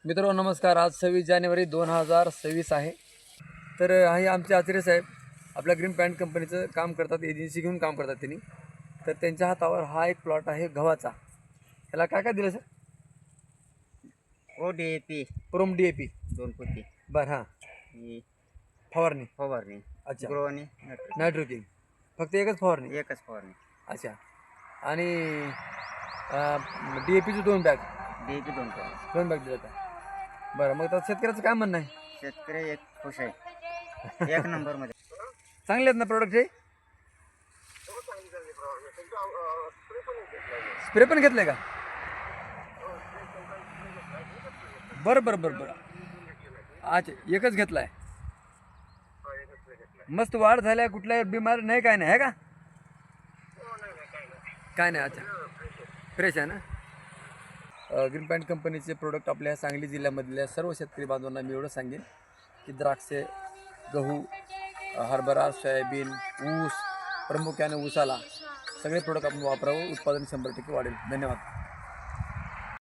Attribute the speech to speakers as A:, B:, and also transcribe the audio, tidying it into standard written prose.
A: मित्रांनो नमस्कार. आज 26 जानेवारी 2026 आहे. तर आहे आमचे आचार्य साहेब आपल्या ग्रीन पॅन्ट कंपनीचं काम करतात, एजन्सी घेऊन काम करतात त्यांनी. तर त्यांच्या हातावर हा एक प्लॉट आहे गव्हाचा. ह्याला काय काय दिलं सर?
B: DAP
A: प्रोम DAP
B: 2 पोती
A: बरं. हां,
B: ही
A: फवारणी.
B: फवारणी
A: अच्छा,
B: ग्रो आणि
A: नायट्रोकिंग फक्त एकच फवारणी.
B: एकच फवारणी.
A: अच्छा. आणि DAPचे 2 बॅग
B: DAP 2 पोती.
A: 2 बॅग दिलं का? बरं, मग आता शेतकऱ्याचं काय म्हणणं आहे?
B: शेतकरी एक खुश आहे, एक नंबर मध्ये.
A: चांगले आहेत ना प्रोडक्ट हे? स्प्रे पण घेतले का? बरं बरं बरं बरं. अच्छा, एकच घेतलाय. मस्त वाढ झाल्या, कुठल्या बिमार नाही, काय नाही आहे का? काय नाही. अच्छा, फ्रेश आहे ना. ग्रीन पॅन्ट कंपनीचे प्रोडक्ट आपल्या सांगली जिल्ह्यामधल्या सर्व शेतकरी बांधवांना मी एवढं सांगेन की द्राक्षे, गहू, हरभरा, सोयाबीन, ऊस, प्रामुख्याने ऊसाला सगळे प्रोडक्ट आपण वापरावं. उत्पादन 100% वाढेल. धन्यवाद.